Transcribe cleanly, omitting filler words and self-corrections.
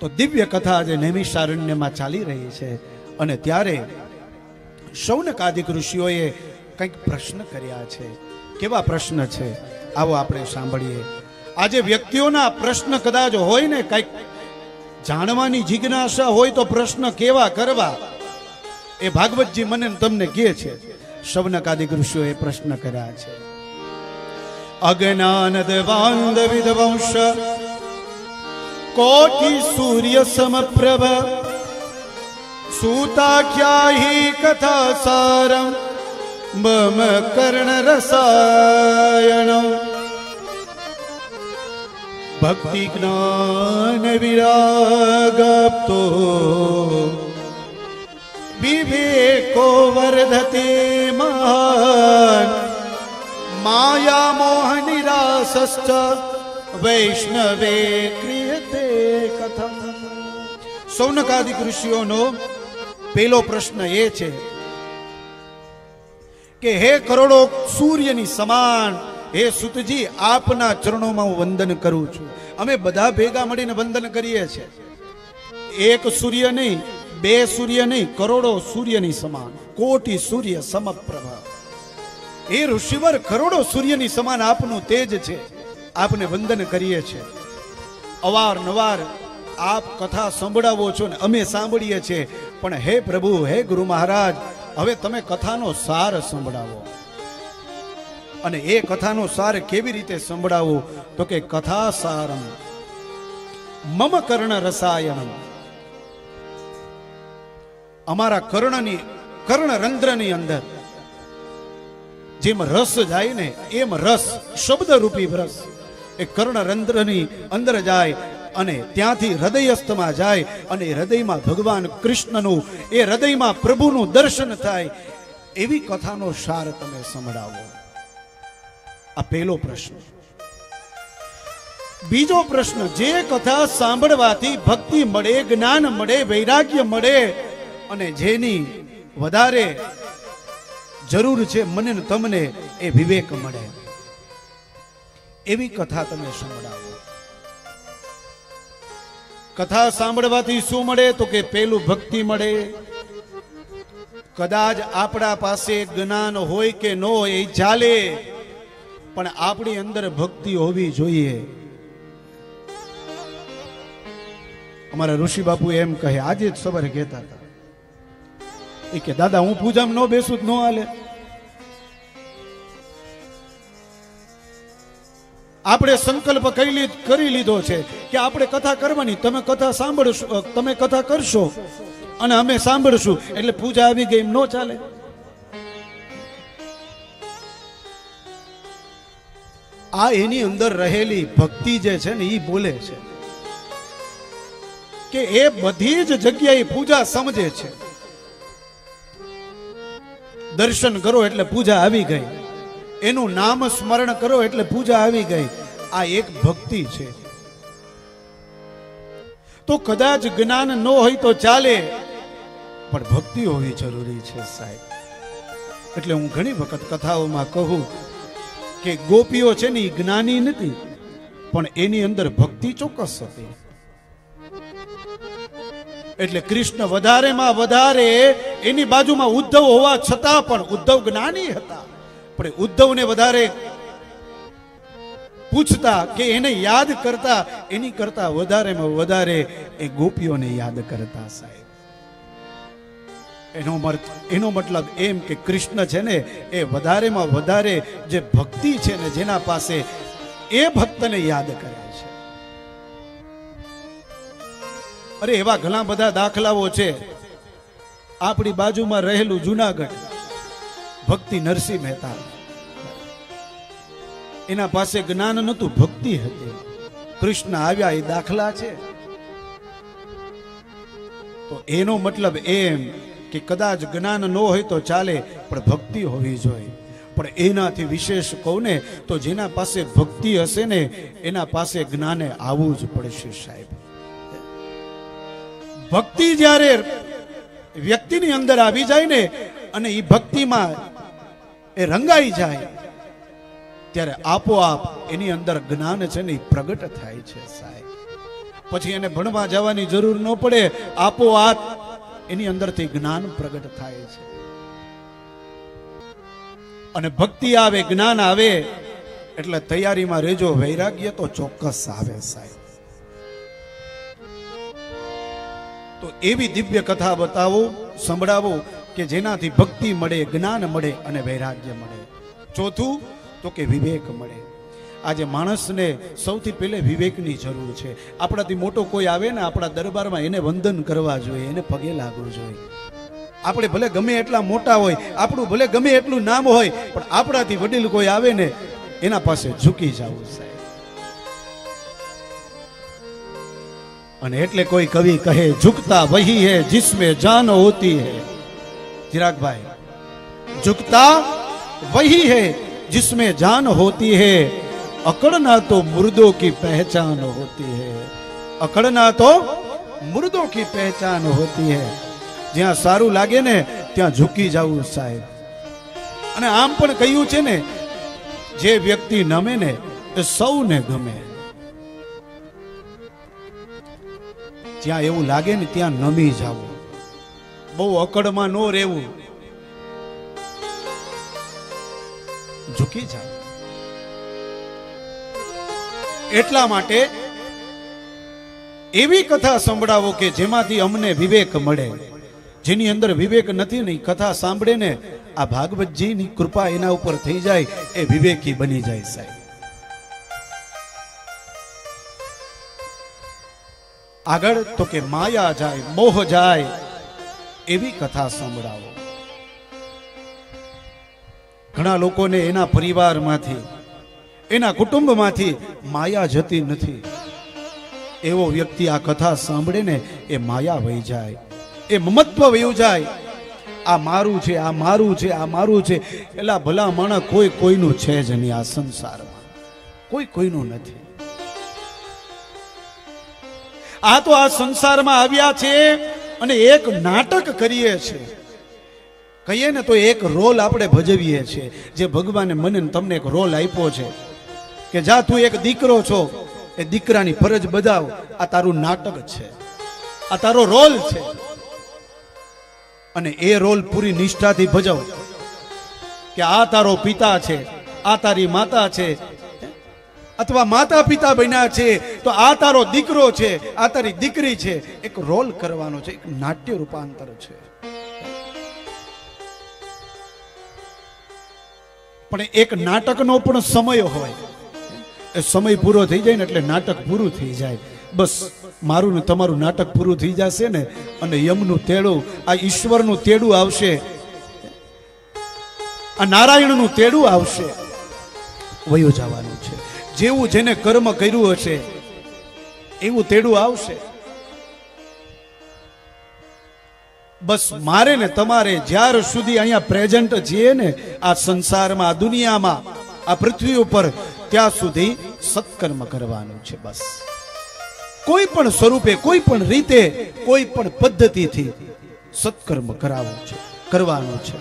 તો દિવ્ય કથા આજે નૈમિષારણ્યમાં ચાલી રહી છે અને ત્યારે શૌનકાદિક ઋષિઓએ કંઈક પ્રશ્ન કર્યા છે. કેવા પ્રશ્ન છે આવો આપણે સાંભળીએ. આજે વ્યક્તિઓના પ્રશ્ન કદાચ હોય ને, કંઈક જાણવાની જિજ્ઞાસા હોય તો પ્રશ્ન કેવા કરવા એ ભાગવતજી મને તમને કહે છે. શૌનકાદિક ઋષિઓએ પ્રશ્ન કર્યા છે. અજ્ઞાન દેવાંધ વિધવંશ કોટિ સૂર્ય સમપ્રભ સૂતાખ્યાહી કથા સારમ મમ કર્ણ રસાયણ ભક્તિ જ્ઞાન વિરાગપ્તો વિવેકો વર્ધતે મહાન માયા મોહ નિરાસશ્ચ વૈષ્ણવે ક્રિયતે કથમ. શૌનકાદિક ઋષિઓનો પહેલો પ્રશ્ન એ છે કે હે કરોડો સૂર્યની સમાન હે સુતજી, આપના ચરણોમાં હું વંદન કરું છું. અમે બધા ભેગા મળીને વંદન કરીએ છીએ. એક સૂર્ય નહીં, બે સૂર્ય નહીં, કરોડો સૂર્યની સમાન, કોટી સૂર્ય સમપ્રભા. એ ઋષિવર કરોડો સૂર્યની સમાન આપનું તેજ છે, આપને વંદન કરીએ છીએ. અવારનવાર આપ કથા સંભળાવો છો ને અમે સાંભળીએ છીએ, પણ હે પ્રભુ, હે ગુરુ મહારાજ, હવે તમે કથાનો સાર સંભળાવો. અને એ કથાનો સાર કેવી રીતે સંભળાવો? તો કે કથા સારમ મમ કર્ણ રસાયણમ. અમારા કર્ણરંધ્રની અંદર જેમ રસ જાય ને, એમ રસ, શબ્દ રૂપી રસ એ કર્ણરંધ્રની અંદર જાય અને ત્યાંથી હૃદયસ્થમાં જાય અને હૃદયમાં ભગવાન કૃષ્ણનું, એ હૃદયમાં પ્રભુનું દર્શન થાય, એવી કથાનો સાર તમે સંભળાવો. આ પહેલો પ્રશ્ન. બીજો પ્રશ્ન, જે કથા સાંભળવાથી ભક્તિ મળે, જ્ઞાન મળે, વૈરાગ્ય મળે અને જેની વધારે જરૂર છે મને ને તમને, એ વિવેક મળે, એવી કથા તમે સંભળાવો. કથા સાંભળવાથી શું મળે? તો કે પેલું ભક્તિ મળે. કદાચ આપણા પાસે જ્ઞાન હોય કે ન હોય એ ચાલે, પણ આપણી અંદર ભક્તિ હોવી જોઈએ. અમારા ઋષિ બાપુ એમ કહે, આજે જ સવારે કહેતા હતા, એ કે દાદા હું પૂજામાં ન બેસું ન હાલે. આપણે સંકલ્પ કરી લીધો છે કે આપણે કથા કરવાની, તમે કથા સાંભળશો, તમે કથા કરશો અને અમે સાંભળશું, એટલે પૂજા આવી ગઈ, એમ ન ચાલે. આ એની અંદર રહેલી ભક્તિ જે છે ને એ બોલે છે કે એ બધી જ જગ્યાએ પૂજા સમજે છે. દર્શન કરો એટલે પૂજા આવી ગઈ, એનું નામ સ્મરણ કરો એટલે પૂજા આવી ગઈ. આ એક ભક્તિ છે. તો કદાચ જ્ઞાન ન હોય તો ચાલે, પણ ભક્તિ હોવી જરૂરી છે સાહેબ. એટલે હું ઘણી વખત કથાઓમાં કહું કે ગોપીઓ છે ને એ જ્ઞાની નથી, પણ એની અંદર ભક્તિ ચોક્કસ હતી. એટલે કૃષ્ણ વધારેમાં વધારે, એની બાજુમાં ઉદ્ધવ હોવા છતાં પણ ઉદ્ધવ જ્ઞાની હતા, પણ ઉદ્ધવને વધારે પૂછતા કે એને યાદ કરતા, એની કરતા વધારેમાં વધારે એ ગોપીઓને યાદ કરતા સાહેબ. એનો મતલબ એમ કે કૃષ્ણ છે ને એ વધારેમાં વધારે જે ભક્તિ છે ને જેના પાસે, એ ભક્તને યાદ કરે છે. અરે એવા ઘણા બધા દાખલાઓ છે. આપણી બાજુમાં રહેલું જુનાગઢ, ભક્તિ નરસિંહ મહેતા, એના પાસે જ્ઞાન નહોતું, ભક્તિ હતી. કૃષ્ણ આવ્યા એ દાખલા છે. તો એનો મતલબ એમ કે કદાચ જ્ઞાન ન હોય તો ચાલે, પણ ભક્તિ હોવી જોઈએ. પણ એનાથી વિશેષ કહું ને તો જેના પાસે ભક્તિ હશે ને એના પાસે જ્ઞાને આવવું જ પડશે સાહેબ. ભક્તિ જ્યારે વ્યક્તિની અંદર આવી જાય ને અને એ ભક્તિમાં એ રંગાઈ જાય, ત્યારે આપોઆપ એની અંદર જ્ઞાન છે ને પ્રગટ થાય છે સાહેબ. પછી એને ભણવા જવાની જરૂર ન પડે, આપોઆપ એની અંદરથી જ્ઞાન પ્રગટ થાય છે. અને ભક્તિ આવે, જ્ઞાન આવે એટલે તૈયારીમાં રહેજો, વૈરાગ્ય તો ચોક્કસ આવે સાહેબ. તો એવી દિવ્ય કથા બતાવો, સંભળાવો કે જેનાથી ભક્તિ મળે, જ્ઞાન મળે અને વૈરાગ્ય મળે. ચોથું તો કે વિવેક મળે. આજે માણસને સૌથી પહેલે વિવેકની જરૂર છે. આપણાથી મોટો કોઈ આવે ને આપણા દરબારમાં એને વંદન કરવા જોઈએ, એને પગે લાગવું જોઈએ. આપણે ભલે ગમે એટલા મોટા હોય, આપણું ભલે ગમે એટલું નામ હોય, પણ આપણાથી વડીલ કોઈ આવે ને એના પાસે ઝૂકી જવું સાહેબ. અને એટલે કોઈ કવિ કહે, ઝુકતા વહી હે જિસમે જાન હોતી હે. ચિરાગભાઈ, ઝુકતા वही है जिसमें जान होती है, अकड़ना तो मुर्दों की पहचान होती है. अकड़ना तो मुर्दों की पहचान होती है. જ્યાં સારું લાગે ને ત્યાં ઝૂકી જવું સાહેબ. અને આમ પણ કહ્યું છે ને, જે વ્યક્તિ નમે ને એ સૌને ગમે. જ્યાં એવું લાગે ને ત્યાં નમી જવું, બહુ અકડમાં ન રહેવું, ઝૂકી જાવ. એટલા માટે એવી કથા સંભળાવો કે જેમાંથી અમને વિવેક મળે. જેની અંદર વિવેક નથી ને કથા સાંભળે ને, આ ભાગવતજીની કૃપા એના ઉપર થઈ જાય, એ વિવેકી બની જાય સાહેબ. આગળ તો કે માયા જાય, મોહ જાય, એવી કથા સંભળાવો. ઘણા લોકોને એના પરિવારમાંથી, એના કુટુંબમાંથી માયા જતી નથી. એવો વ્યક્તિ આ કથા સાંભળે ને એ માયા વહી જાય, એ મમત્વ વયું જાય. આ મારું છે, આ મારું છે, આ મારું છે. એલા ભલા માણસ કોઈ કોઈનું છે જ નહીં. આ સંસારમાં કોઈ કોઈનું નથી. આ તો આ સંસારમાં આવ્યા છે અને એક નાટક કરીએ છે. કહીએ ને તો એક રોલ આપણે ભજવીએ છીએ. જે ભગવાને મને તમને એક રોલ આપ્યો છે કે જા તું એક દીકરો છો, એ દીકરાની ફરજ બજાવ. આ તારું નાટક છે, આ તારો રોલ છે. અને એ રોલ પૂરી નિષ્ઠાથી ભજવ. કે આ તારો પિતા છે, આ તારી માતા છે, અથવા માતા પિતા બન્યા છે તો આ તારો દીકરો છે, આ તારી દીકરી છે. એક રોલ કરવાનો છે, એક નાટ્ય રૂપાંતર છે. પણ એક નાટકનો પણ સમય હોય. એ સમય પૂરો થઈ જાય ને એટલે નાટક પૂરું થઈ જાય. બસ મારું ને તમારું નાટક પૂરું થઈ જશે ને, અને યમનું તેડું, આ ઈશ્વરનું તેડું આવશે, આ નારાયણનું તેડું આવશે, વયો જવાનું છે. જેવું જેને કર્મ કર્યું હશે એવું તેડું આવશે. બસ મારે ને તમારે જ્યાર સુધી અહીંયા પ્રેઝન્ટ છીએ ને, આ સંસારમાં, આ દુનિયામાં, આ પૃથ્વી ઉપર, ત્યાં સુધી સત્કર્મ કરવાનું છે. બસ કોઈ પણ સ્વરૂપે, કોઈ પણ રીતે, કોઈ પણ પદ્ધતિથી સત્કર્મ કરાવવું છે, કરવાનું છે.